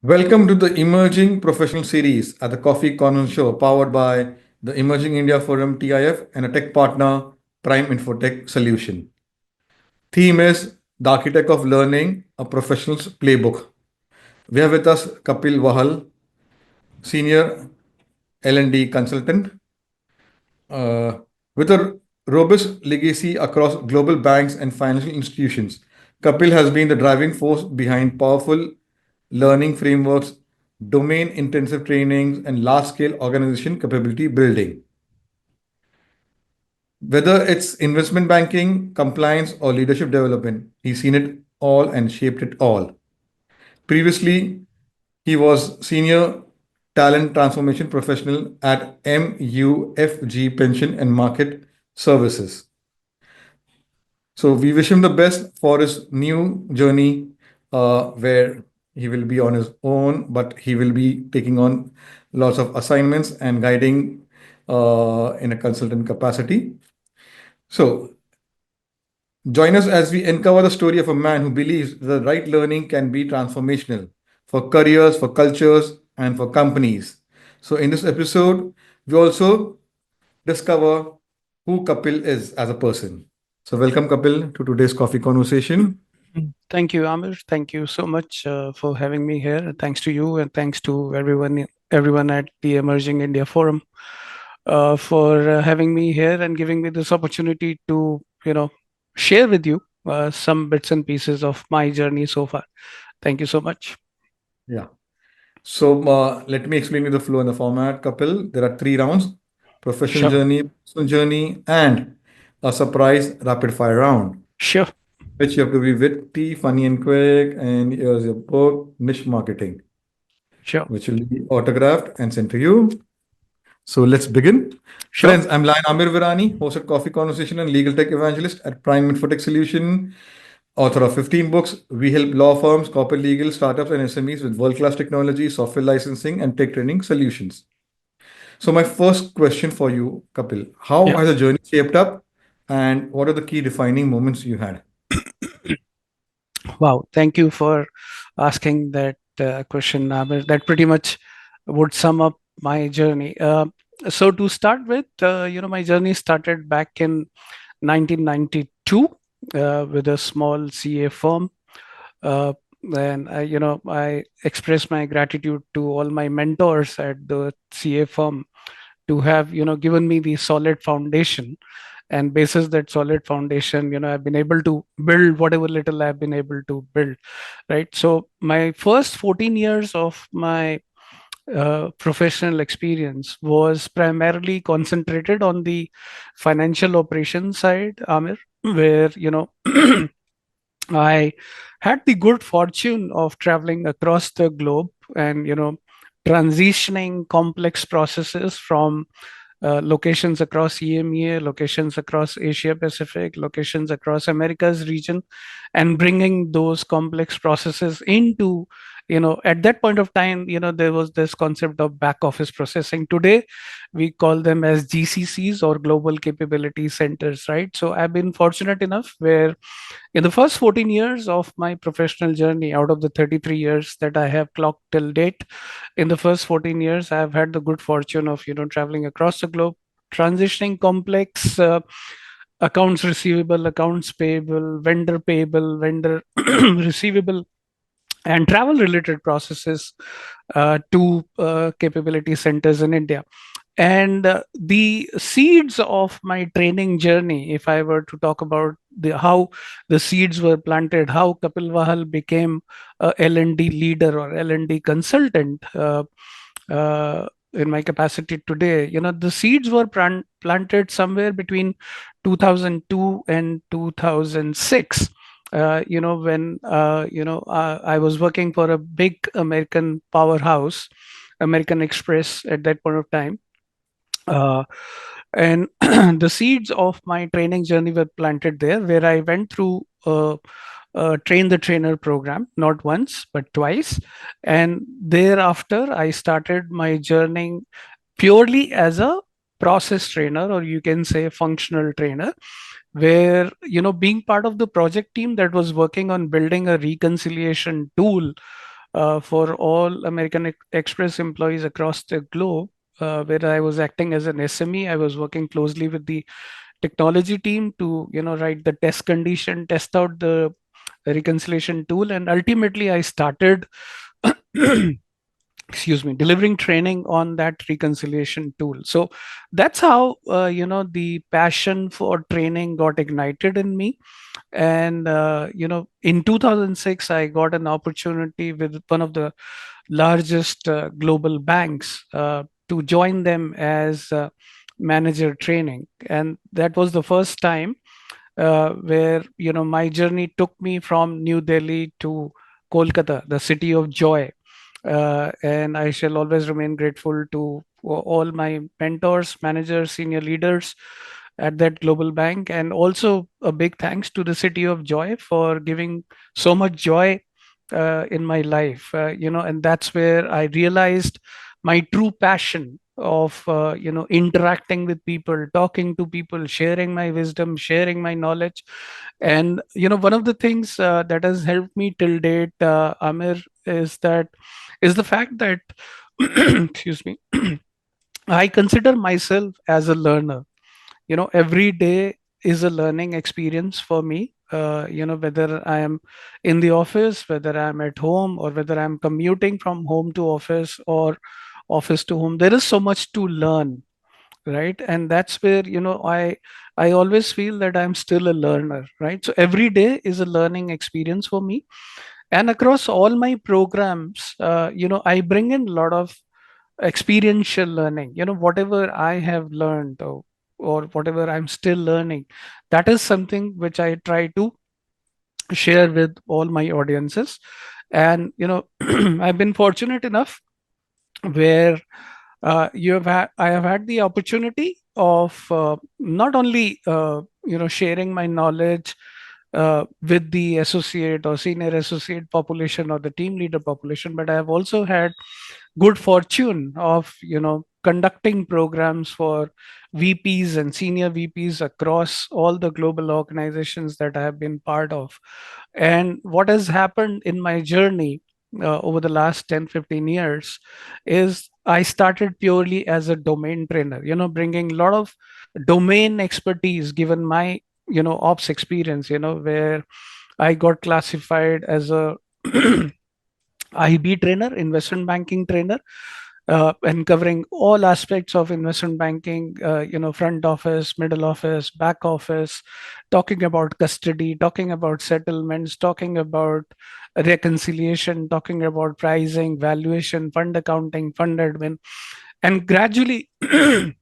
Welcome to the Emerging Professional Series at the Coffee Corner Show, powered by the Emerging India Forum TIF and a tech partner, Prime Infotech Solution. Theme is The Architect of Learning, a Professional's Playbook. We have with us Kapil Wahal, Senior L&D Consultant, uh, with a robust legacy across global banks and financial institutions. Kapil has been the driving force behind powerful learning frameworks, domain intensive trainings, and large scale organization capability building. Whether it's investment banking, compliance, or leadership development, he's seen it all and shaped it all. Previously, he was senior talent transformation professional at MUFG Pension and Market Services. So we wish him the best for his new journey, where he will be on his own, but he will be taking on lots of assignments and guiding in a consultant capacity. So join us as we uncover the story of a man who believes the right learning can be transformational for careers, for cultures, and for companies. So in this episode, we also discover who Kapil is as a person. So welcome Kapil to today's coffee conversation. Thank you, Amir. Thank you so much for having me here. Thanks to you, and thanks to everyone at the Emerging India Forum for having me here and giving me this opportunity to share with you some bits and pieces of my journey so far. Thank you so much. Yeah. So let me explain you the flow and the format, Kapil. There are three rounds: professional Sure, journey, personal journey, and a surprise rapid fire round, sure, which you have to be witty, funny, and quick. And here's your book, Niche Marketing, sure, which will be autographed and sent to you. So let's begin. sure. Friends, I'm Lion Amir Virani, host at Coffee Conversation and Legal Tech Evangelist at Prime Infotech Solution, author of 15 books. We help law firms, corporate legal, startups, and SMEs with world-class technology, software licensing, and tech training solutions. So my first question for you, Kapil, how Yeah. has the journey shaped up and what are the key defining moments you had? Wow. Thank you for asking that question, Amir. That pretty much would sum up my journey. So to start with, my journey started back in 1992 with a small CA firm. Uh, and I express my gratitude to all my mentors at the CA firm to have given me the solid foundation, and basis that solid foundation, I've been able to build whatever little I've been able to build. Right. So my first 14 years of my professional experience was primarily concentrated on the financial operations side, Amir, where I had the good fortune of traveling across the globe and transitioning complex processes from locations across EMEA, locations across Asia Pacific, locations across Americas region, and bringing those complex processes into, at that point of time, there was this concept of back office processing. Today, we call them as GCCs, or Global Capability Centers, right? So I've been fortunate enough where in the first 14 years of my professional journey, out of the 33 years that I have clocked till date, in the first 14 years, I've had the good fortune of, traveling across the globe, transitioning complex accounts receivable, accounts payable, vendor receivable, and travel related processes to capability centers in India. And the seeds of my training journey, if I were to talk about how the seeds were planted, how Kapil Wahal became a L&D leader or L&D consultant in my capacity today, the seeds were planted somewhere between 2002 and 2006. When I was working for a big American powerhouse, American Express, at that point of time. uh, and the seeds of my training journey were planted there, where I went through train the trainer program, not once but twice. And thereafter I started my journey purely as a process trainer, or you can say functional trainer, where being part of the project team that was working on building a reconciliation tool for all American Express employees across the globe, where I was acting as an SME. I was working closely with the technology team to write the test condition, test out the reconciliation tool, and ultimately I started excuse me, delivering training on that reconciliation tool. So that's how the passion for training got ignited in me. And in 2006 I got an opportunity with one of the largest global banks to join them as manager training, and that was the first time where my journey took me from New Delhi to Kolkata, the city of joy. And I shall always remain grateful to all my mentors, managers, senior leaders at that global bank, and also a big thanks to the city of joy for giving so much joy in my life. And that's where I realized my true passion of interacting with people, talking to people, sharing my wisdom, sharing my knowledge. And one of the things that has helped me till date, Amir, is the fact that excuse me, I consider myself as a learner. Every day is a learning experience for me. Whether I am in the office, whether I'm at home, or whether I'm commuting from home to office or office to home, there is so much to learn, right? And that's where I always feel that I'm still a learner, right? So every day is a learning experience for me. And across all my programs, I bring in a lot of experiential learning. Whatever I have learned, or whatever I'm still learning, that is something which I try to share with all my audiences. And I've been fortunate enough where I have had the opportunity of not only sharing my knowledge with the associate or senior associate population or the team leader population, but I have also had good fortune of conducting programs for VPs and senior VPs across all the global organizations that I have been part of. And what has happened in my journey over the last 10-15 years is I started purely as a domain trainer, bringing a lot of domain expertise given my ops experience, where I got classified as a IB trainer, investment banking trainer, and covering all aspects of investment banking, front office, middle office, back office, talking about custody, talking about settlements, talking about reconciliation, talking about pricing, valuation, fund accounting, fund admin. And gradually, you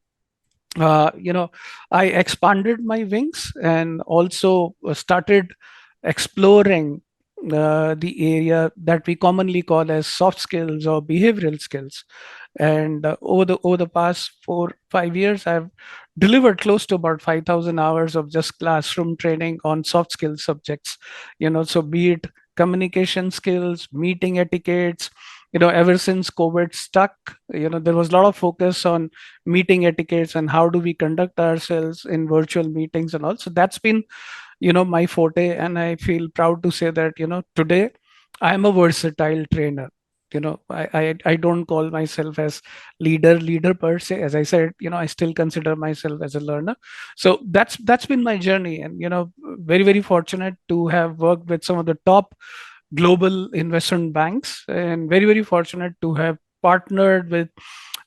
know, I expanded my wings and also started exploring the area that we commonly call as soft skills or behavioral skills. And over the past 4-5 years, I've delivered close to about 5,000 hours of just classroom training on soft skills subjects. So be it communication skills, meeting etiquettes. Ever since COVID stuck, there was a lot of focus on meeting etiquettes and how do we conduct ourselves in virtual meetings and all. So that's been my forte, and I feel proud to say that today I am a versatile trainer. I don't call myself as leader per se. As I said, I still consider myself as a learner. So that's been my journey, and very very fortunate to have worked with some of the top global investment banks, and very very fortunate to have partnered with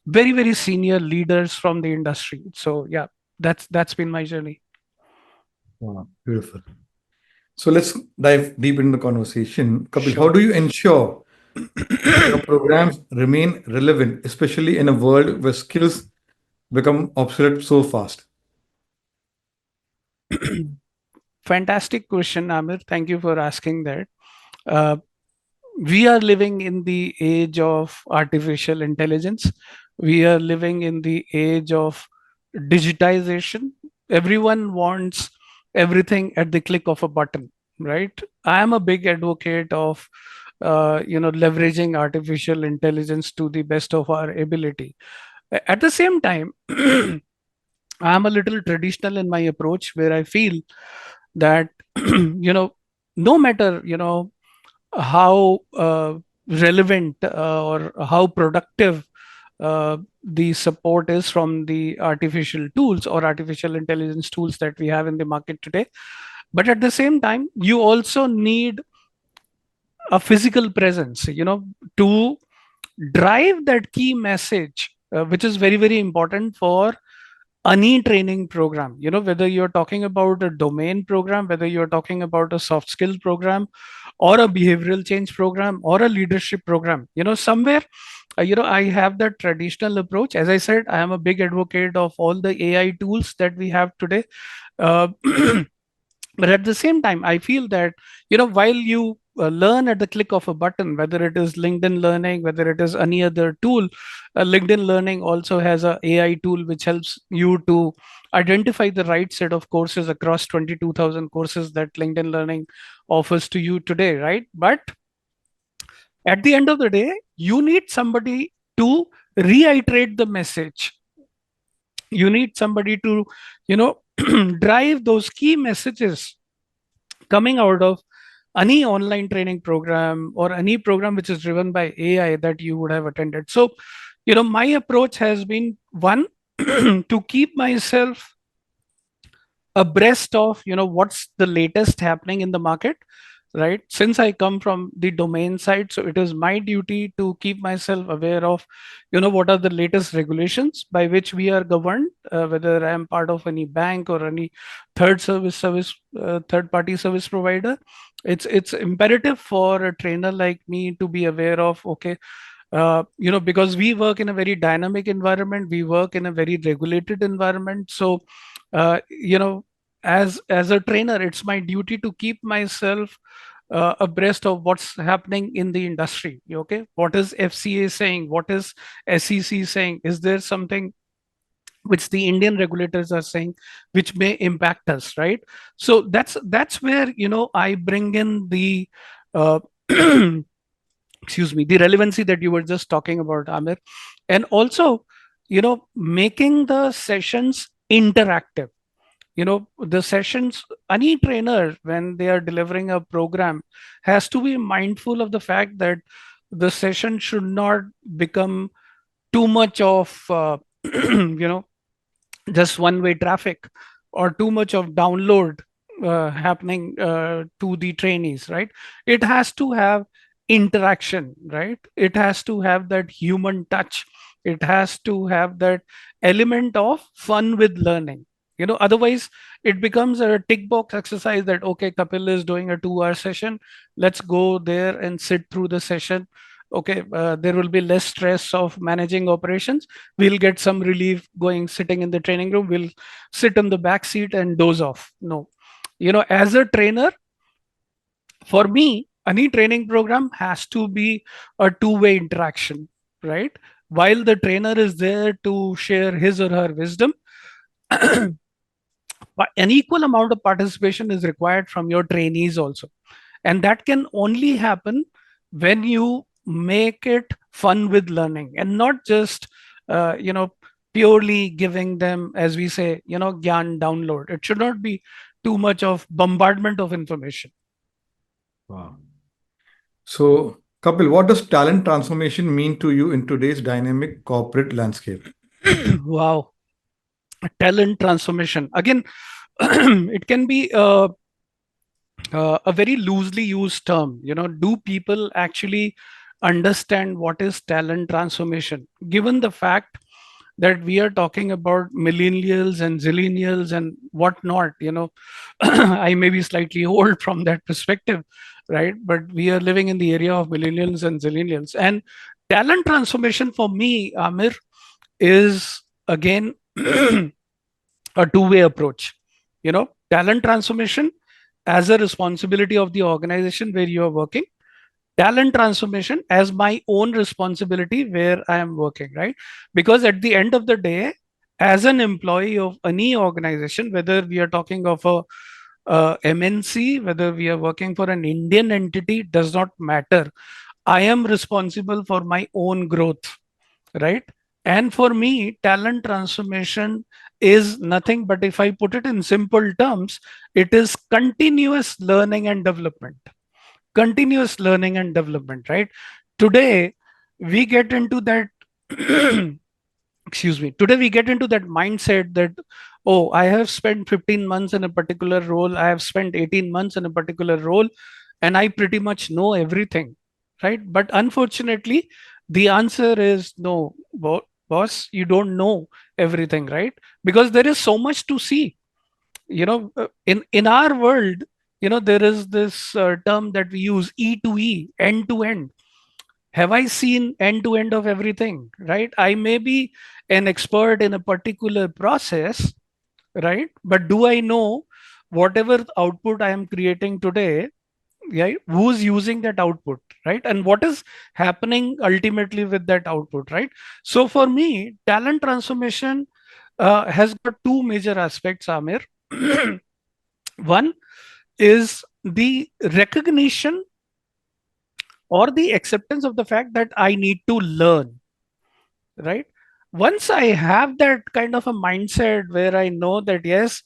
very very senior leaders from the industry. So yeah, that's been my journey. Wow, beautiful. So let's dive deep into the conversation. Kapil, how Sure. do you ensure your programs remain relevant, especially in a world where skills become obsolete so fast? Fantastic question, Amir. Thank you for asking that. uh, we are living in the age of artificial intelligence. We are living in the age of digitization. Everyone wants everything at the click of a button, right? I am a big advocate of leveraging artificial intelligence to the best of our ability. At the same time, I'm a little traditional in my approach, where I feel that no matter how relevant or how productive the support is from the artificial tools or artificial intelligence tools that we have in the market today. But at the same time, you also need a physical presence, to drive that key message, which is very, very important for any training program. Whether you're talking about a domain program, whether you're talking about a soft skill program, or a behavioral change program, or a leadership program, somewhere, I have that traditional approach. As I said, I am a big advocate of all the AI tools that we have today. uh, but at the same time, I feel that, while you learn at the click of a button, whether it is LinkedIn Learning, whether it is any other tool. LinkedIn Learning also has a AI tool which helps you to identify the right set of courses across 22,000 courses that LinkedIn Learning offers to you today, right? But at the end of the day, you need somebody to reiterate the message. You need somebody to, drive those key messages coming out of any online training program or any program which is driven by AI that you would have attended. So, my approach has been one, to keep myself abreast of, what's the latest happening in the market, right? Since I come from the domain side, so it is my duty to keep myself aware of, what are the latest regulations by which we are governed, whether I am part of any bank or any third party service provider. It's imperative for a trainer like me to be aware of, okay, because we work in a very dynamic environment, we work in a very regulated environment. So, as a trainer, it's my duty to keep myself abreast of what's happening in the industry. Okay, what is FCA saying? What is SEC saying? Is there something which the Indian regulators are saying which may impact us, right? So that's where, I bring in the uh, excuse me, the relevancy that you were just talking about, Amir. And also, making the sessions interactive. The sessions, any trainer, when they are delivering a program, has to be mindful of the fact that the session should not become too much of just one way traffic, or too much of download happening to the trainees, right? It has to have interaction, right? It has to have that human touch. It has to have that element of fun with learning. Otherwise it becomes a tick box exercise that, okay, Kapil is doing a 2-hour session, let's go there and sit through the session. Okay, there will be less stress of managing operations. We'll get some relief going, sitting in the training room, we'll sit on the back seat and doze off. No, as a trainer, for me, any training program has to be a two-way interaction, right? While the trainer is there to share his or her wisdom, but an equal amount of participation is required from your trainees also. And that can only happen when you make it fun with learning, and not just purely giving them, as we say, gyan download. It should not be too much of bombardment of information. Wow. So, Kapil, what does talent transformation mean to you in today's dynamic corporate landscape? Wow. Talent transformation, again, it can be a very loosely used term. Do people actually understand what is talent transformation, given the fact that we are talking about millennials and zillennials and whatnot? I may be slightly old from that perspective, right? But we are living in the area of millennials and zillennials. And talent transformation for me, Amir, is again a two-way approach. Talent transformation as a responsibility of the organization where you are working, talent transformation as my own responsibility where I am working, right? Because at the end of the day, as an employee of any organization, whether we are talking of a MNC, whether we are working for an Indian entity, does not matter. I am responsible for my own growth, right? And for me, talent transformation is nothing but, if I put it in simple terms, it is continuous learning and development. Continuous learning and development, right? Today we get into that excuse me, today we get into that mindset that, oh, I have spent 15 months in a particular role, I have spent 18 months in a particular role, and I pretty much know everything, right? But unfortunately, the answer is no, boss, you don't know everything, right? Because there is so much to see. In our world, there is this term that we use, E to E, end to end. Have I seen end to end of everything, right? I may be an expert in a particular process, right? But do I know whatever output I am creating today, right? Who's using that output, right? And what is happening ultimately with that output, right? So for me, talent transformation has got two major aspects, Amir. One is the recognition or the acceptance of the fact that I need to learn, right? Once I have that kind of a mindset where I know that, yes,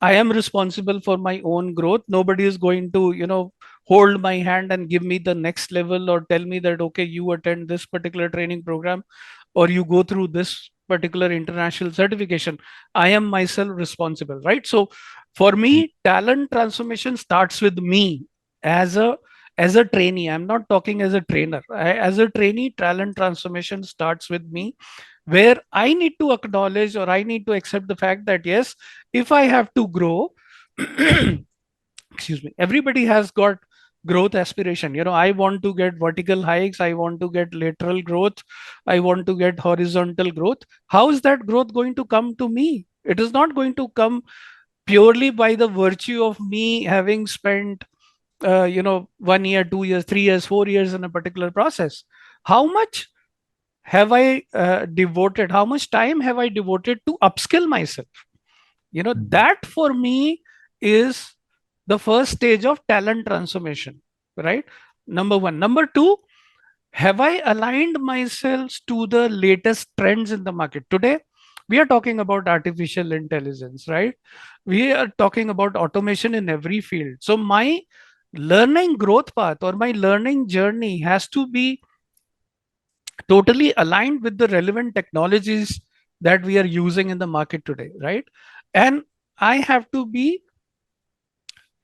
I am responsible for my own growth. Nobody is going to, hold my hand and give me the next level or tell me that, okay, you attend this particular training program or you go through this particular international certification. I am myself responsible, right? So for me, talent transformation starts with me as a trainee. I'm not talking as a trainer. As a trainee, talent transformation starts with me, where I need to acknowledge or I need to accept the fact that, yes, if I have to grow, excuse me, everybody has got growth aspiration. I want to get vertical hikes, I want to get lateral growth, I want to get horizontal growth. How is that growth going to come to me? It is not going to come purely by the virtue of me having spent 1 year, 2 years, 3 years, 4 years in a particular process. How much have I devoted, how much time have I devoted to upskill myself? That for me is the first stage of talent transformation, right? Number one. Number two, have I aligned myself to the latest trends in the market? Today we are talking about artificial intelligence, right? We are talking about automation in every field. So my learning growth path or my learning journey has to be totally aligned with the relevant technologies that we are using in the market today, right? And I have to be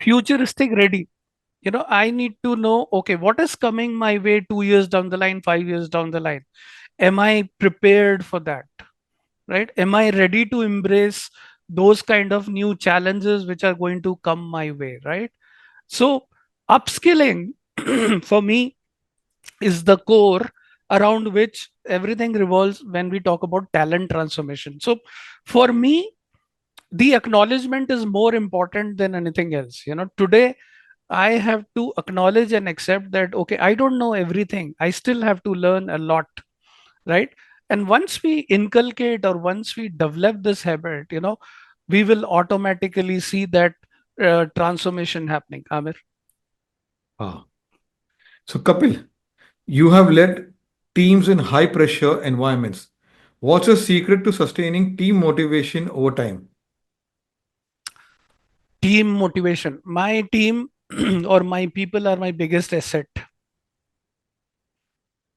futuristic ready. I need to know, okay, what is coming my way 2 years down the line, 5 years down the line? Am I prepared for that, right? Am I ready to embrace those kind of new challenges which are going to come my way, right? So upskilling for me is the core around which everything revolves when we talk about talent transformation. So for me, the acknowledgement is more important than anything else. Today I have to acknowledge and accept that, okay, I don't know everything, I still have to learn a lot, right? And once we inculcate or once we develop this habit, we will automatically see that transformation happening, Amir. Ah. So, Kapil, you have led teams in high pressure environments. What's your secret to sustaining team motivation over time? Team motivation. My team or my people are my biggest asset,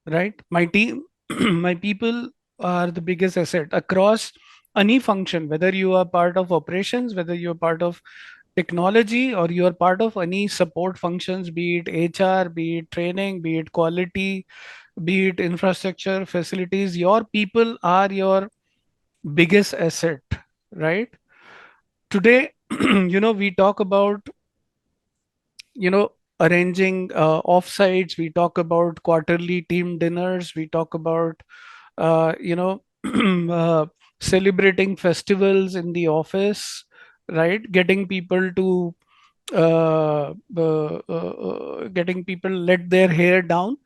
right? My team, my people are the biggest asset across any function, whether you are part of operations, whether you're part of technology, or you are part of any support functions, be it HR, be it training, be it quality, be it infrastructure, facilities. Your people are your biggest asset, right? Today, we talk about arranging offsites, we talk about quarterly team dinners, we talk about uh, celebrating festivals in the office, right? Getting people let their hair down,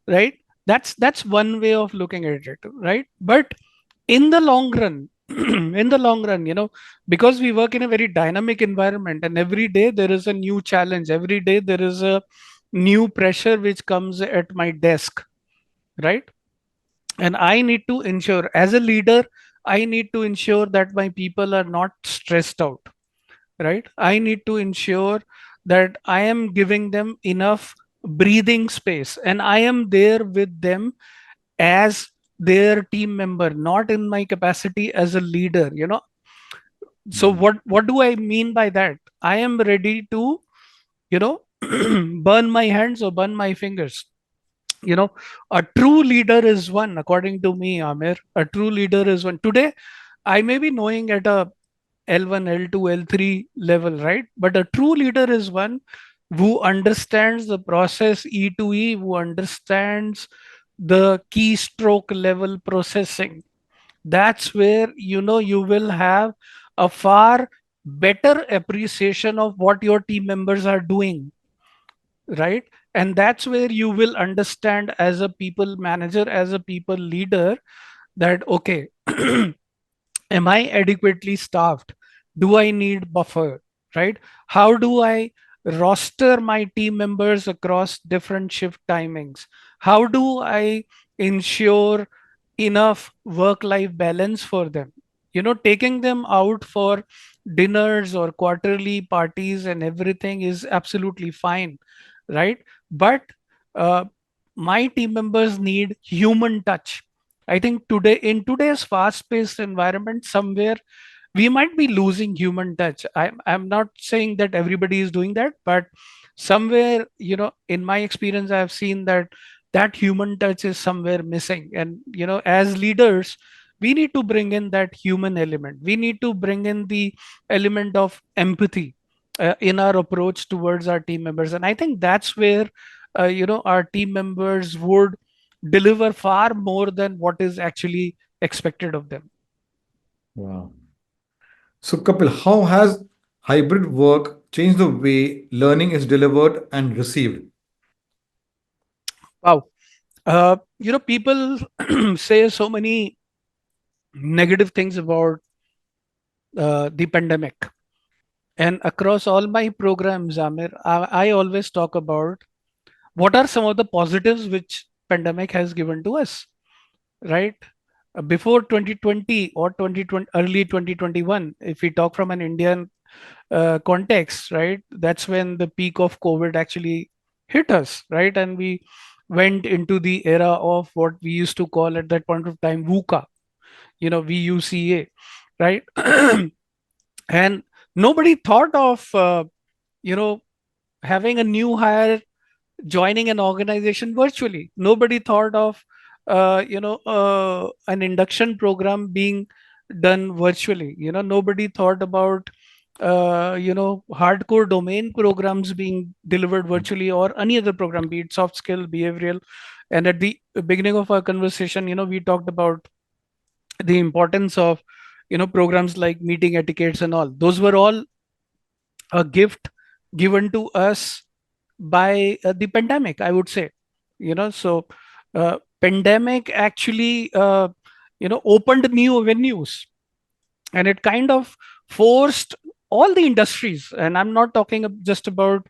right? That's one way of looking at it, right? But in the long run, in the long run, because we work in a very dynamic environment, and every day there is a new challenge, every day there is a new pressure which comes at my desk, right? And I need to ensure, as a leader, I need to ensure that my people are not stressed out, right? I need to ensure that I am giving them enough breathing space, and I am there with them as their team member, not in my capacity as a leader. So Mm. what do I mean by that? I am ready to, you know burn my hands or burn my fingers. you know a true leader is one, according to me, Amir. A true leader is one. Today I may be knowing at a L1, L2, L3 level, right? But a true leader is one who understands the process E to E, who understands the keystroke level processing. That's where you will have a far better appreciation of what your team members are doing, right? And that's where you will understand, as a people manager, as a people leader, that okay, am I adequately staffed? Do I need buffer? Right? How do I roster my team members across different shift timings? How do I ensure enough work life balance for them? Taking them out for dinners or quarterly parties and everything is absolutely fine, right? But uh, my team members need human touch. I think today, in today's fast-paced environment, somewhere we might be losing human touch. I'm not saying that everybody is doing that, but somewhere, in my experience, I've seen that human touch is somewhere missing. And as leaders, we need to bring in that human element. We need to bring in the element of empathy in our approach towards our team members. And I think that's where our team members would deliver far more than what is actually expected of them. Wow. So, Kapil, how has hybrid work changed the way learning is delivered and received? Wow. People say so many negative things about the pandemic. And across all my programs, Amir, I always talk about what are some of the positives which pandemic has given to us, right? Before 2020 or 2020, early 2021, if we talk from an Indian context, right? That's when the peak of COVID actually hit us, right? And we went into the era of what we used to call at that point of time VUCA, VUCA, right? And nobody thought of, having a new hire joining an organization virtually. Nobody thought of, an induction program being done virtually. Nobody thought about, hardcore domain programs being delivered virtually, or any other program, be it soft skill, behavioral. And at the beginning of our conversation, we talked about the importance of, programs like meeting etiquettes and all. Those were all a gift given to us by the pandemic, I would say. So pandemic actually opened new avenues, and it kind of forced all the industries. And I'm not talking just about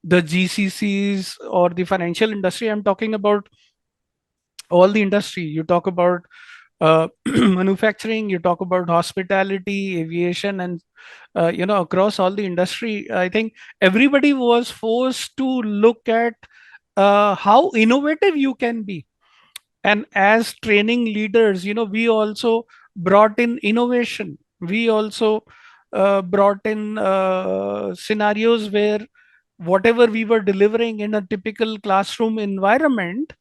the GCCs or the financial industry. I'm talking about all the industry. You talk about manufacturing, you talk about hospitality, aviation, and across all the industry, I think everybody was forced to look at how innovative you can be. And as training leaders, we also brought in innovation. We also brought in scenarios where whatever we were delivering in a typical classroom environment,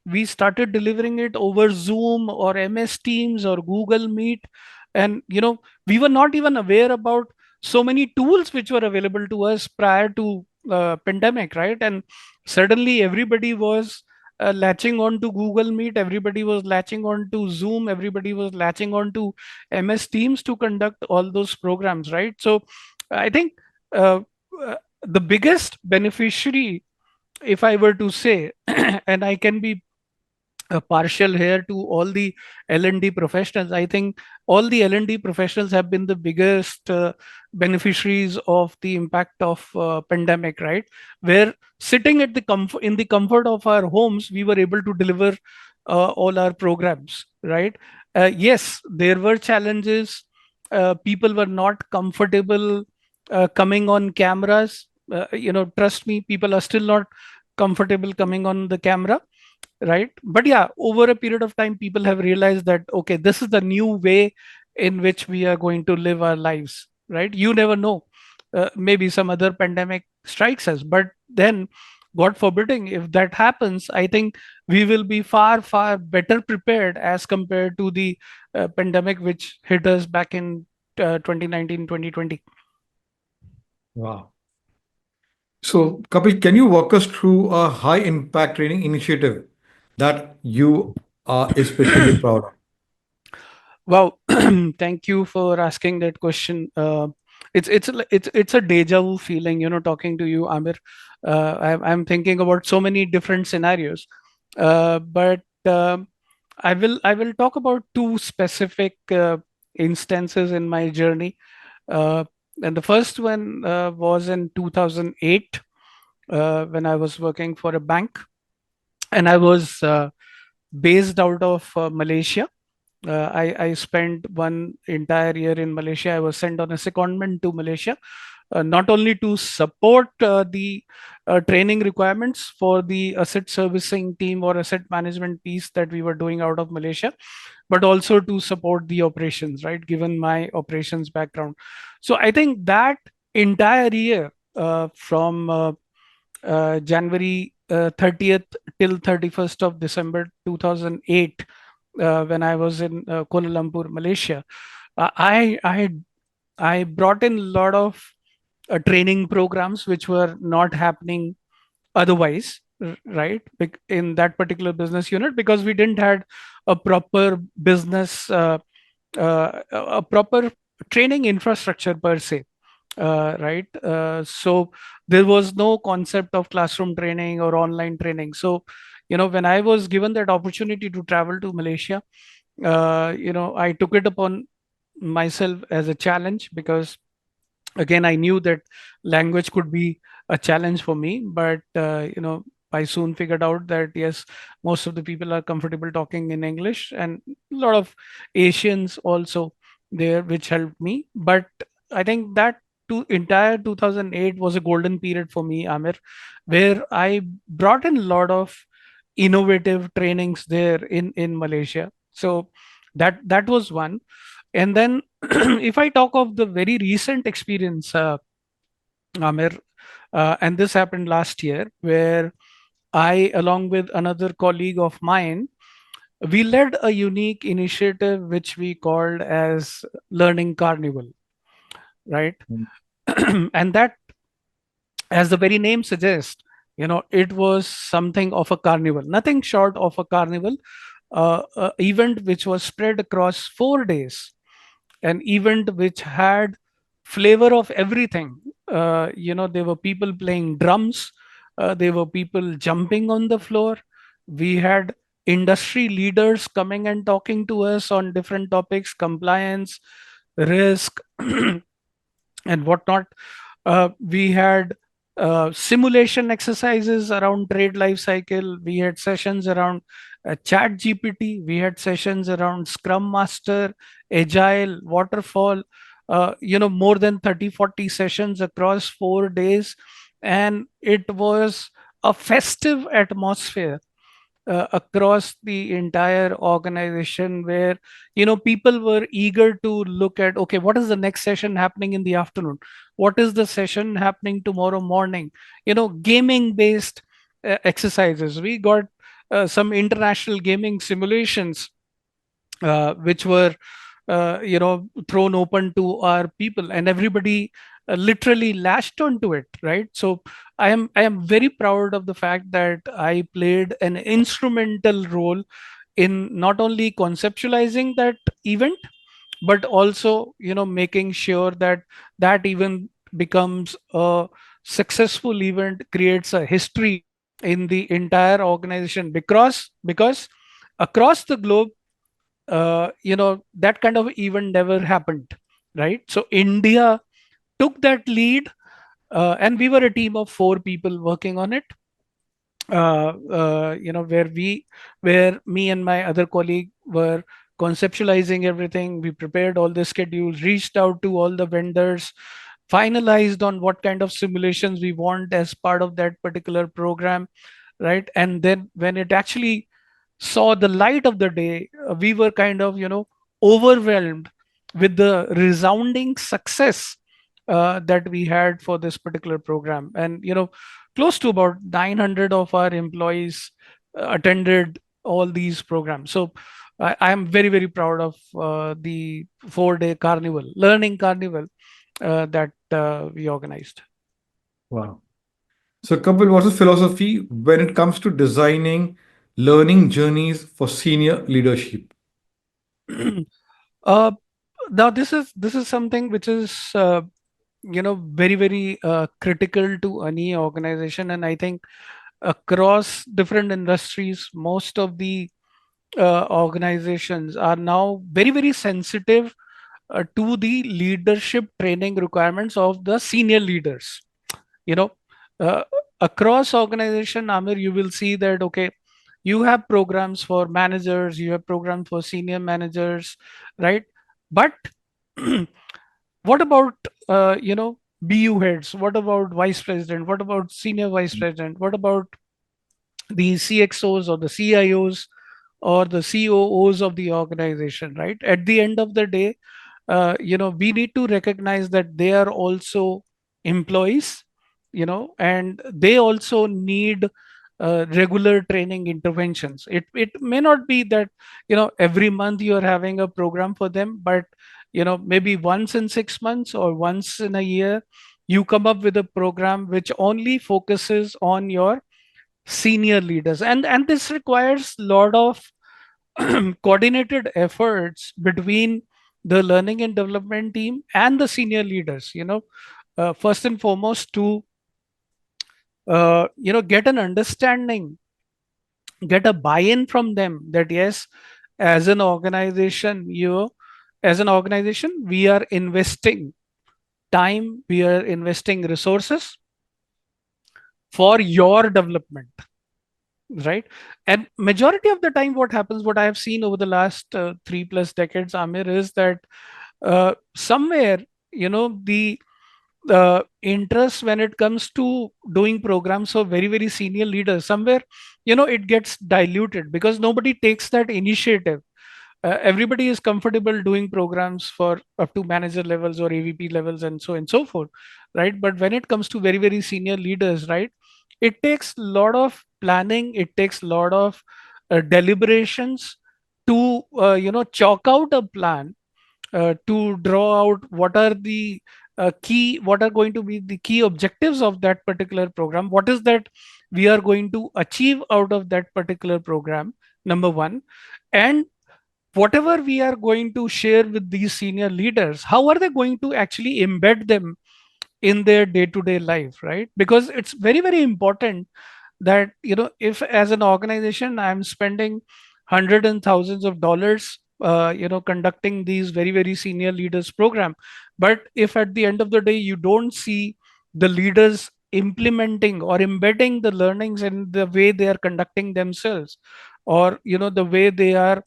we started delivering it over Zoom or MS Teams or Google Meet. And we were not even aware about so many tools which were available to us prior to pandemic, right? And suddenly everybody was latching on to Google Meet, everybody was latching on to Zoom, everybody was latching on to MS Teams to conduct all those programs, right? So I think uh, uh, the biggest beneficiary, if I were to say, and I can be partial here to all the L&D professionals. I think all the L&D professionals have been the biggest beneficiaries of the impact of pandemic, right? Where sitting at the comfort in the comfort of our homes, we were able to deliver all our programs, right? Yes, there were challenges. People were not comfortable coming on cameras. Trust me, people are still not comfortable coming on the camera, right? But yeah, over a period of time, people have realized that okay, this is the new way in which we are going to live our lives, right? You never know, maybe some other pandemic strikes us, but then, god forbidding, if that happens, I think we will be far far better prepared as compared to the pandemic which hit us back in 2019, 2020. Wow. So, Kapil, can you walk us through a high impact training initiative that you are especially proud of? Wow, thank you for asking that question. It's a deja vu feeling, talking to you, Amir. I'm thinking about so many different scenarios, but I will talk about two specific instances in my journey. Uh, and the first one was in 2008 when I was working for a bank, and I was based out of Malaysia. I spent one entire year in Malaysia. I was sent on a secondment to Malaysia, not only to support the training requirements for the asset servicing team or asset management piece that we were doing out of Malaysia, but also to support the operations, right? Given my operations background. So I think that entire year, from January 30th till 31st of December 2008, when I was in Kuala Lumpur, Malaysia, I brought in a lot of training programs which were not happening otherwise, right? In that particular business unit, because we didn't had a proper business, a proper training infrastructure per se, right? So there was no concept of classroom training or online training. So, when I was given that opportunity to travel to Malaysia, I took it upon myself as a challenge, because again, I knew that language could be a challenge for me, but I soon figured out that yes, most of the people are comfortable talking in English, and a lot of Asians also there, which helped me. But I think that entire 2008 was a golden period for me, Amir, where I brought in a lot of innovative trainings there in Malaysia. So that was one. And then, if I talk of the very recent experience, Amir, and this happened last year, where I, along with another colleague of mine, we led a unique initiative which we called as Learning Carnival, right? And that, as the very name suggests, it was something of a carnival, nothing short of a carnival, event which was spread across 4 days, an event which had flavor of everything. There were people playing drums, there were people jumping on the floor. We had industry leaders coming and talking to us on different topics, compliance, risk, and whatnot. We had simulation exercises around trade life cycle. We had sessions around chat GPT. We had sessions around scrum master, agile, waterfall, more than 30, 40 sessions across 4 days. And it was a festive atmosphere across the entire organization, where people were eager to look at, okay, what is the next session happening in the afternoon, what is the session happening tomorrow morning. Gaming based exercises. We got some international gaming simulations which were thrown open to our people, and everybody literally latched onto it, right? So I am very proud of the fact that I played an instrumental role in not only conceptualizing that event, but also making sure that that event becomes a successful event, creates a history in the entire organization, because across the globe, that kind of event never happened, right? So India took that lead, and we were a team of 4 people working on it, where me and my other colleague were conceptualizing everything. We prepared all the schedules, reached out to all the vendors, finalized on what kind of simulations we want as part of that particular program, right? And then when it actually saw the light of the day, we were kind of, overwhelmed with the resounding success that we had for this particular program. And, close to about 900 of our employees attended all these programs. So I am very, very proud of the 4-day carnival, learning carnival that we organized. Wow. So, Kapil, what's the philosophy when it comes to designing learning journeys for senior leadership? uh, Now this is something which is very, very critical to any organization, and I think across different industries, most of the organizations are now very, very sensitive to the leadership training requirements of the senior leaders. you know uh, Across organization, Amir, you will see that, okay, you have programs for managers, you have programs for senior managers, right? But what about BU heads? What about vice president? What about senior vice president? What about the CXOs or the CIOs or the COOs of the organization, right? At the end of the day, we need to recognize that they are also employees, and they also need regular training interventions. It may not be that every month you are having a program for them, but maybe once in 6 months or once in a year, you come up with a program which only focuses on your senior leaders, and this requires a lot of coordinated efforts between the learning and development team and the senior leaders, first and foremost, to get an understanding, get a buy-in from them that yes, as an organization, as an organization, we are investing time, we are investing resources for your development, right? And majority of the time, what happens, what I have seen over the last 3+ decades, Amir, is that somewhere, the interest when it comes to doing programs for very, very senior leaders, somewhere, it gets diluted because nobody takes that initiative. Everybody is comfortable doing programs for up to manager levels or AVP levels and so and so forth, right? But when it comes to very, very senior leaders, right, it takes a lot of planning, it takes a lot of deliberations to chalk out a plan, to draw out what are going to be the key objectives of that particular program, what is that we are going to achieve out of that particular program, number one. And whatever we are going to share with these senior leaders, how are they going to actually embed them in their day to day life, right? Because it's very, very important that, if as an organization I'm spending hundreds and thousands of dollars conducting these very, very senior leaders program, but if at the end of the day you don't see the leaders implementing or embedding the learnings in the way they are conducting themselves, or the way they are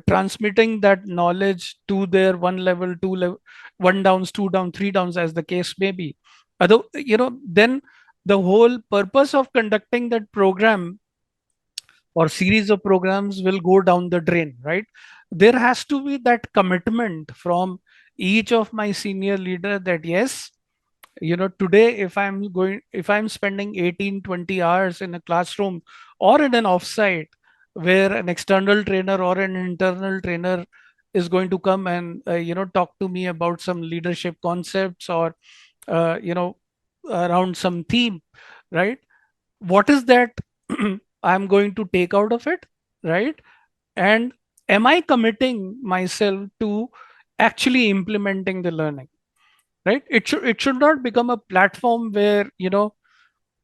transmitting that knowledge to their one level, two level, one downs, two down, three downs, as the case may be, although, then the whole purpose of conducting that program or series of programs will go down the drain, right? There has to be that commitment from each of my senior leader that yes, today, if I'm spending 18, 20 hours in a classroom or in an offsite where an external trainer or an internal trainer is going to come and talk to me about some leadership concepts, or uh, you know around some theme, right? What is that I'm going to take out of it, right? And am I committing myself to actually implementing the learning, right? It should not become a platform where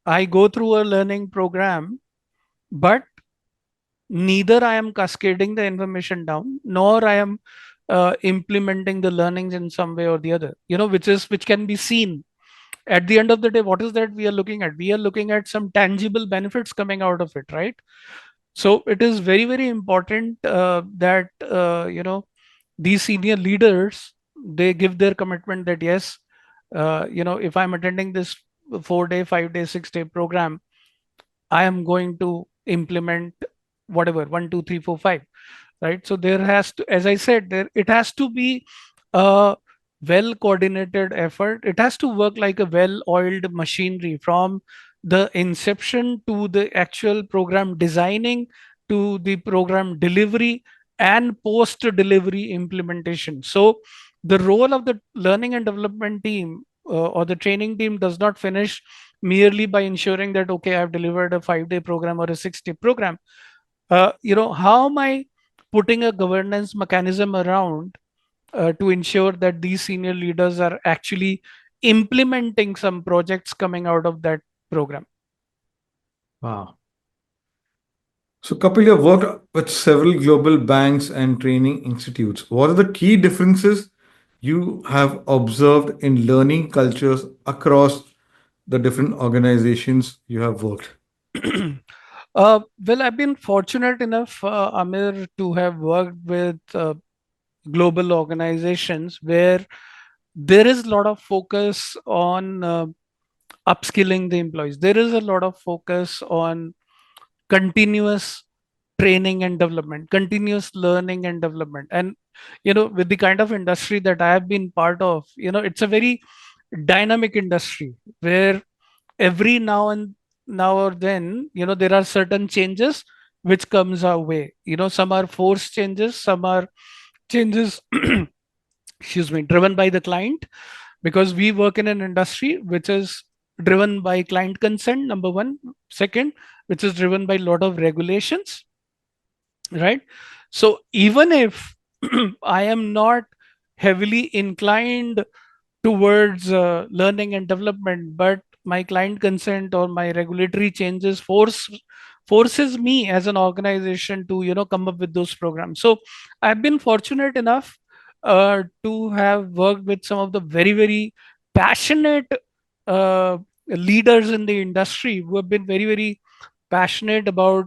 I go through a learning program, but neither I am cascading the information down, nor I am implementing the learnings in some way or the other, which can be seen. At the end of the day, what is that we are looking at? We are looking at some tangible benefits coming out of it, right? So it is very, very important that these senior leaders, they give their commitment that yes, If I'm attending this 4 day, 5 day, 6 day program, I am going to implement whatever 1, 2, 3, 4, 5, right? So there has to, as I said, there it has to be a well coordinated effort. It has to work like a well oiled machinery from the inception to the actual program designing to the program delivery and post delivery implementation. So the role of the learning and development team or the training team does not finish merely by ensuring that okay, I've delivered a 5 day program or a 6 day program. How am I putting a governance mechanism around to ensure that these senior leaders are actually implementing some projects coming out of that program? Wow. So, Kapil, you have worked with several global banks and training institutes. What are the key differences you have observed in learning cultures across the different organizations you have worked? Well, I've been fortunate enough, Amir, to have worked with global organizations where there is a lot of focus on upskilling the employees. There is a lot of focus on continuous training and development, continuous learning and development. And, with the kind of industry that I have been part of, it's a very dynamic industry where every now or then, there are certain changes which comes our way. Some are forced changes, some are changes, excuse me, driven by the client, because we work in an industry which is driven by client consent, number one. Second, which is driven by a lot of regulations, right? So even if I am not heavily inclined towards learning and development, but my client consent or my regulatory changes forces me as an organization to come up with those programs. So I've been fortunate enough to have worked with some of the very very passionate uh, leaders in the industry who have been very very passionate about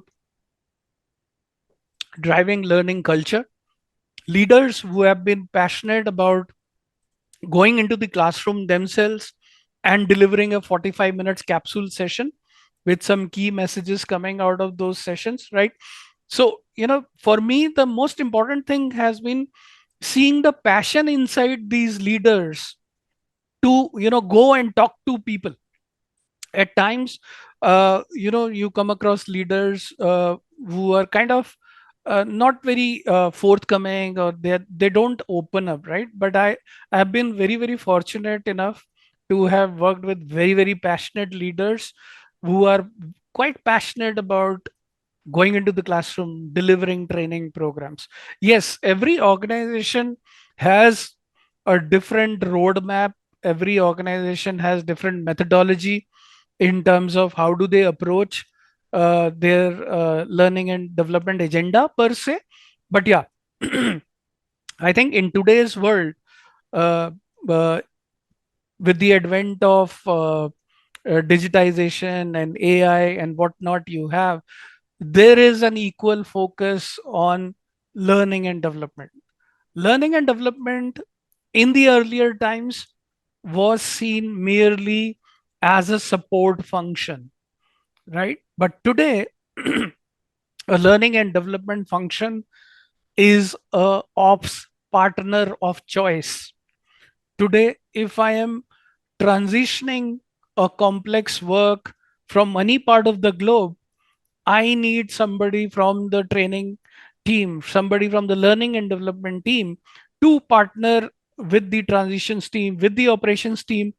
driving learning culture, leaders who have been passionate about going into the classroom themselves and delivering a 45 minutes capsule session with some key messages coming out of those sessions, right? So for me the most important thing has been seeing the passion inside these leaders to go and talk to people. At times you come across leaders who are kind of not very forthcoming, or they don't open up, right? But I have been very very fortunate enough to have worked with very very passionate leaders who are quite passionate about going into the classroom, delivering training programs. Yes, every organization has a different roadmap. Every organization has different methodology in terms of how do they approach their learning and development agenda per se. But yeah, I think in today's world, uh, uh, with the advent of digitization and AI and whatnot, there is an equal focus on learning and development. Learning and development in the earlier times was seen merely as a support function, right? But today, a learning and development function is a ops partner of choice. Today, if I am transitioning a complex work from any part of the globe, I need somebody from the training team, somebody from the learning and development team to partner with the transitions team, with the operations team,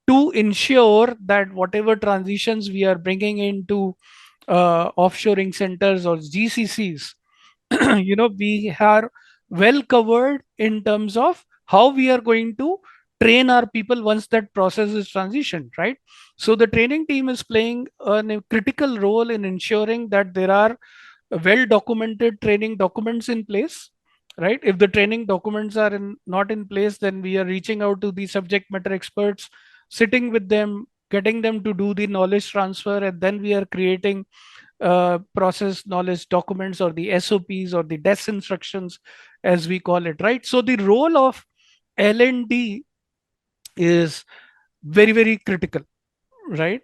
to ensure that whatever transitions we are bringing into offshoring centers or GCCs, we are well covered in terms of how we are going to train our people once that process is transitioned, right? So the training team is playing a critical role in ensuring that there are well documented training documents in place, right? If the training documents are not in place, then we are reaching out to the subject matter experts, sitting with them, getting them to do the knowledge transfer, and then we are creating process knowledge documents, or the SOPs, or the desk instructions, as we call it, right? So the role of L&D is very, very critical, right?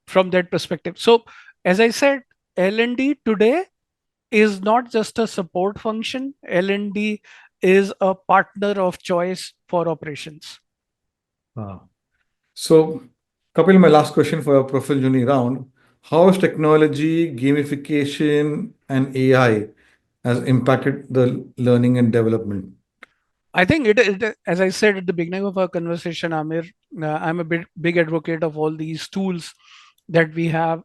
From that perspective. So, as I said, L&D today is not just a support function. L&D is a partner of choice for operations. Ah. So, Kapil, my last question for your profile journey round. How has technology, gamification, and AI has impacted the learning and development? I think as I said at the beginning of our conversation, Amir, I'm a big advocate of all these tools that we have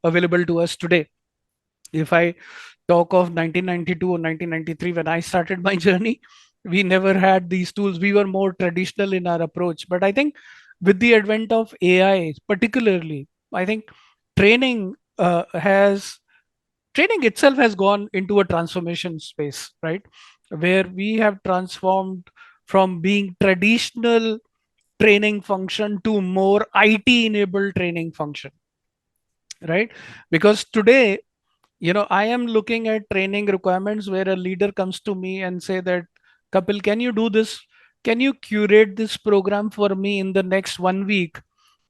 available to us today. If I talk of 1992 or 1993, when I started my journey, we never had these tools. We were more traditional in our approach. But I think with the advent of AI, particularly, I think training has training itself has gone into a transformation space, right? Where we have transformed from being traditional training function to more IT enabled training function, right? Because today, I am looking at training requirements where a leader comes to me and say that, Kapil, can you do this? Can you curate this program for me in the next 1 week?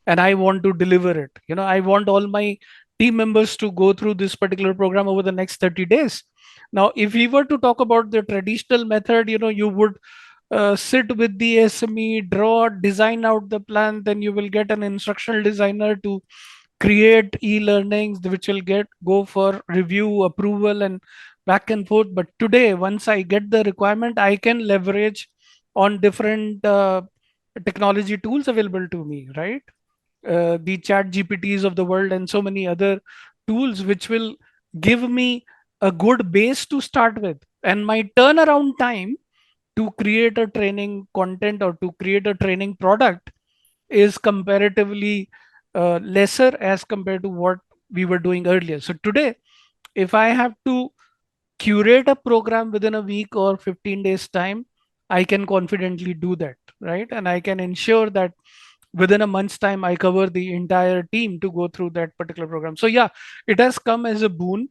And I want to deliver it. I want all my team members to go through this particular program over the next 30 days. Now, if we were to talk about the traditional method, you would sit with the SME, draw, design out the plan, then you will get an instructional designer to create e-learnings which will get go for review, approval, and back and forth. But today, once I get the requirement, I can leverage on different technology tools available to me, right? The chat GPTs of the world and so many other tools which will give me a good base to start with. And my turnaround time to create a training content or to create a training product is comparatively lesser as compared to what we were doing earlier. So today, if I have to curate a program within a week or 15 days time, I can confidently do that, right? And I can ensure that within a month's time I cover the entire team to go through that particular program. So yeah, it has come as a boon.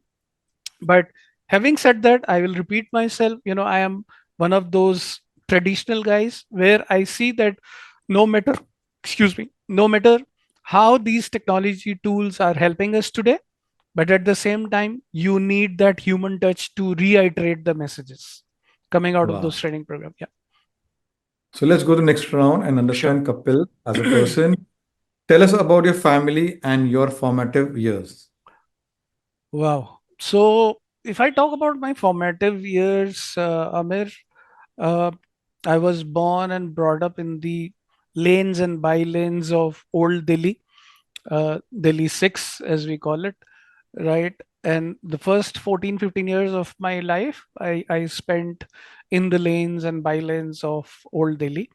But having said that, I will repeat myself. I am one of those traditional guys where I see that no matter, excuse me, no matter how these technology tools are helping us today, but at the same time, you need that human touch to reiterate the messages coming out of those Wow. training programs. Yeah, So let's go to next round and sure. understand Kapil as a person. Tell us about your family and your formative years. Wow. So if I talk about my formative years, Amir, uh, I was born and brought up in the lanes and by lanes of old Delhi, Delhi 6, as we call it, right? And the first 14, 15 years of my life, I spent in the lanes and by lanes of old Delhi.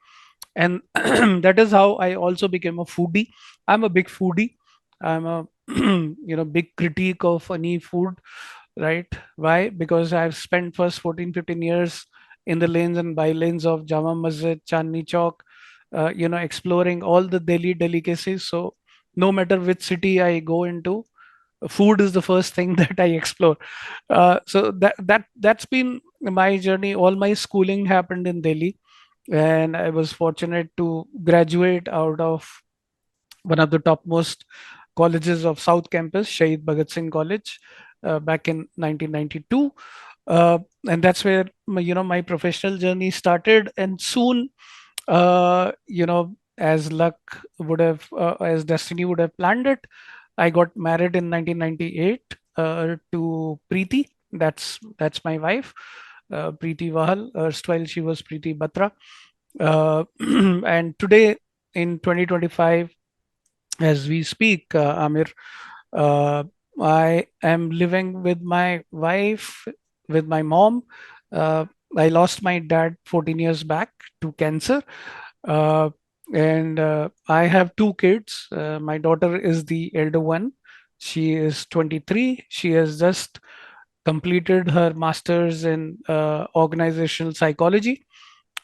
And that is how I also became a foodie. I'm a big foodie. I'm a big critique of any food, right? Why? Because I've spent first 14, 15 years in the lanes and by lanes of Jama Masjid, Chandni Chowk, exploring all the Delhi delicacies. So no matter which city I go into, food is the first thing that I explore. So that's been my journey. All my schooling happened in Delhi, and I was fortunate to graduate out of one of the topmost colleges of South Campus, Shahid Bhagat Singh College, back in 1992. And that's where my professional journey started. And soon, as luck would have, as destiny would have planned it, I got married in 1998 to Preeti. That's my wife, Preeti Wahal. Erstwhile, she was Preeti Batra. And today, in 2025, as we speak, Amir, uh, I am living with my wife, with my mom. Uh, I lost my dad 14 years back to cancer. Uh, and I have two kids. My daughter is the elder one. She is 23. She has just completed her master's in organizational psychology.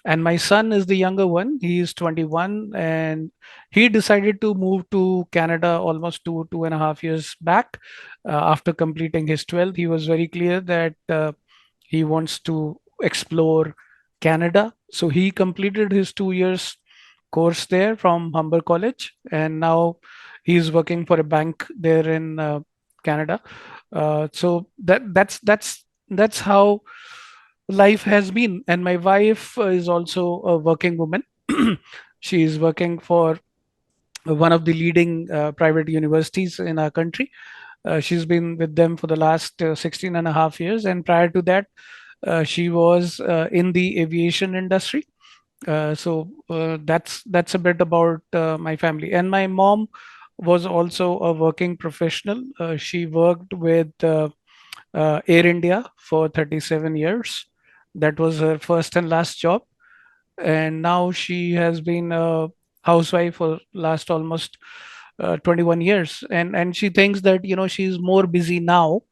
And my son is the younger one. He is 21, and he decided to move to Canada almost 2.5 years back. After completing his 12th, he was very clear that he wants to explore Canada. So he completed his 2 years course there from Humber College, and now he's working for a bank there in Canada. So that's how life has been. And my wife is also a working woman. She is working for one of the leading private universities in our country. She's been with them for the last 16 and a half years. And prior to that, she was in the aviation industry. That's a bit about my family. And my mom was also a working professional. She worked with Air India for 37 years. That was her first and last job. And now she has been a housewife for last almost 21 years. And she thinks that she's more busy now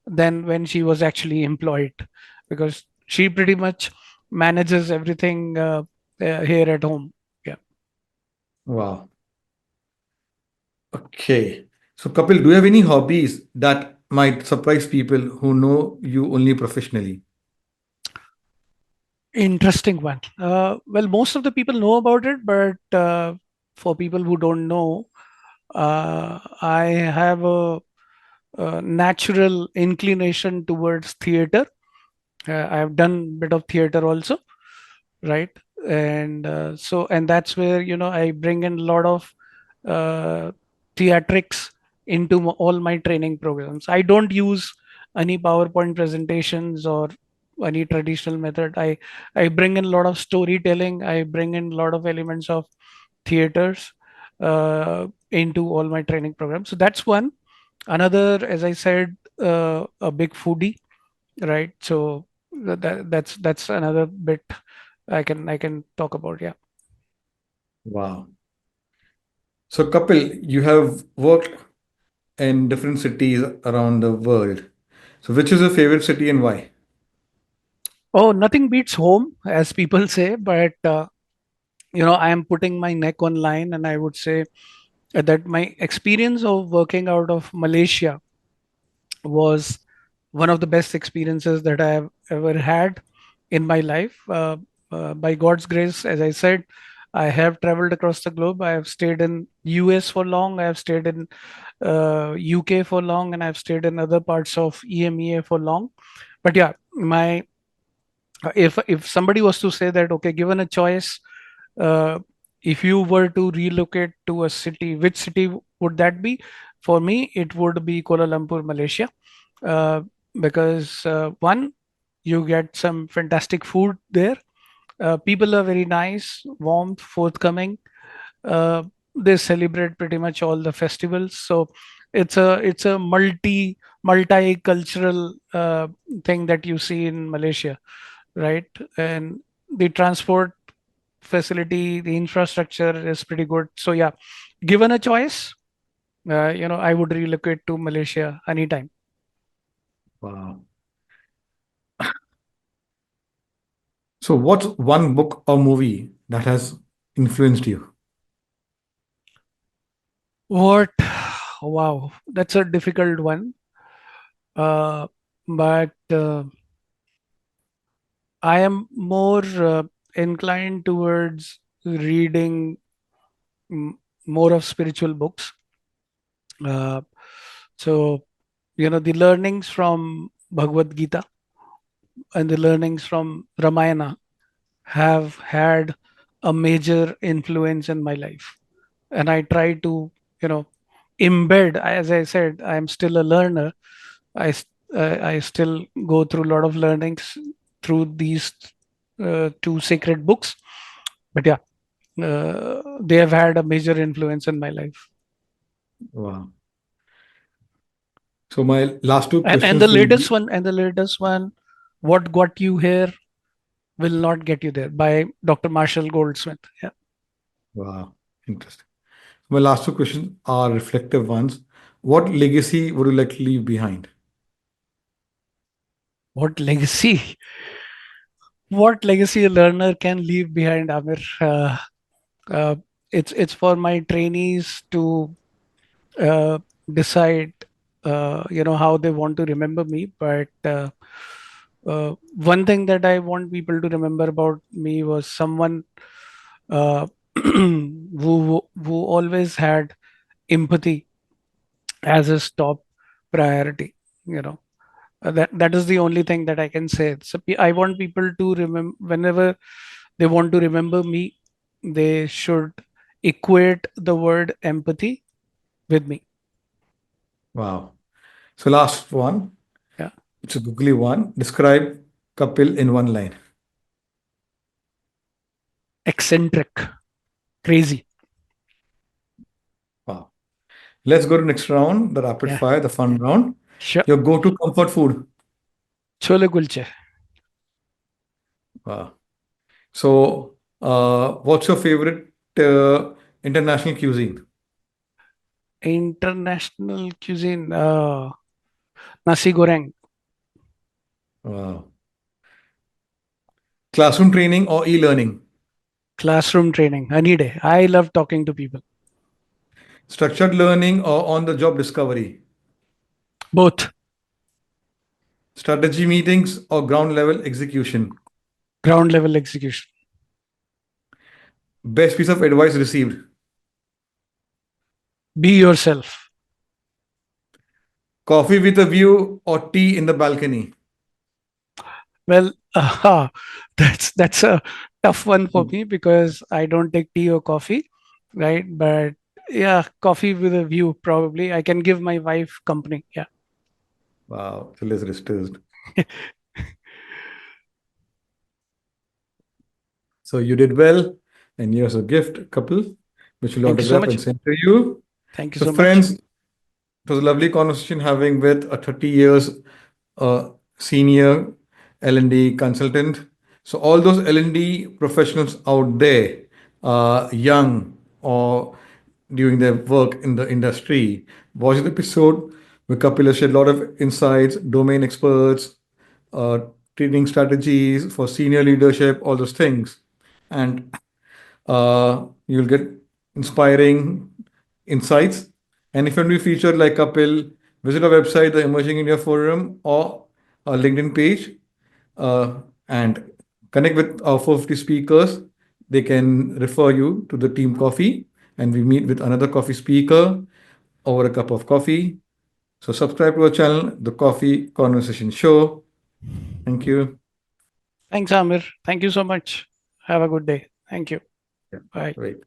than when she was actually employed, because she pretty much manages everything here at home. Yeah. Wow. Okay. So, Kapil, do you have any hobbies that might surprise people who know you only professionally? Interesting one. Well, most of the people know about it, but for people who don't know, I have a natural inclination towards theater. I've done a bit of theater also, right? And that's where I bring in a lot of uh, theatrics into all my training programs. I don't use any PowerPoint presentations or any traditional method. I bring in a lot of storytelling. I bring in a lot of elements of theaters into all my training programs. So that's one. Another, as I said, a big foodie, right? So that's another bit I can talk about. Yeah. Wow. So, Kapil, you have worked in different cities around the world. So, which is your favorite city and why? Oh, nothing beats home, as people say, but I am putting my neck on line, and I would say that my experience of working out of Malaysia was one of the best experiences that I have ever had in my life. By God's grace, as I said, I have traveled across the globe. I have stayed in US for long. I have stayed in UK for long, and I've stayed in other parts of EMEA for long. But yeah, my if somebody was to say that, okay, given a choice, uh, if you were to relocate to a city, which city would that be? For me, it would be Kuala Lumpur, Malaysia, uh, because one, you get some fantastic food there. People are very nice, warm, forthcoming. Uh, they celebrate pretty much all the festivals. So it's a multicultural thing that you see in Malaysia, right? And the transport facility, the infrastructure is pretty good. So yeah, given a choice, I would relocate to Malaysia anytime. Wow. So, what's one book or movie that has influenced you? What? Wow, that's a difficult one. But I am more inclined towards reading mm, more of spiritual books. Uh, so the learnings from Bhagavad Gita and the learnings from Ramayana have had a major influence in my life. And I try to, you know, embed, as I said, I'm still a learner. I still go through a lot of learnings through these two sacred books. But yeah, they have had a major influence in my life. Wow. So, my last two And the questions will latest be one, what got you here will not get you there, by Dr. Marshall Goldsmith. Yeah. wow, interesting. My last two questions are reflective ones. What legacy would you like to leave behind? What legacy? What legacy a learner can leave behind, Amir? Uh, it's for my trainees to uh, decide, how they want to remember me. But one thing that I want people to remember about me was someone. who always had empathy as his top priority. You know, that is the only thing that I can say. So I want people to remember, whenever they want to remember me, they should equate the word empathy with me. Wow. So last one. Yeah. It's a googly one. Describe Kapil in one line. Eccentric, crazy. Wow. Let's go to next round, the rapid Yeah, fire, the fun round. sure. Your go-to comfort food. Chole kulche. Wow. So, what's your favorite international cuisine? International cuisine. Nasi goreng. Wow. Classroom training or e-learning? Classroom training. Any day. I love talking to people. Structured learning or on-the-job discovery? Both. Strategy meetings or ground level execution? Ground level execution. Best piece of advice received? Be yourself. Coffee with a view or tea in the balcony? Well, that's a tough one for me because I don't take tea or coffee, right? But yeah, coffee with a view probably. I can give my wife company. Yeah. Wow, the list is still. So you did well, and here's a gift, couple, which will Thank you so autograph and much. send to you. Thank you So, so much. friends, it was a lovely conversation having with a 30 years senior L&D consultant. So all those L&D professionals out there, young or during their work in the industry, watch the episode where Kapil has shared a lot of insights, domain experts, uh, training strategies for senior leadership, all those things. And you'll get inspiring insights. And if you want to be featured like Kapil, visit our website, the Emerging India Forum, or our LinkedIn page, and connect with our 450 speakers. They can refer you to the team coffee, and we meet with another coffee speaker over a cup of coffee. So subscribe to our channel, The Coffee Conversation Show. Thank you. Thanks, Amir. Thank you so much. Have a good day. Thank you. Yeah, Bye. great.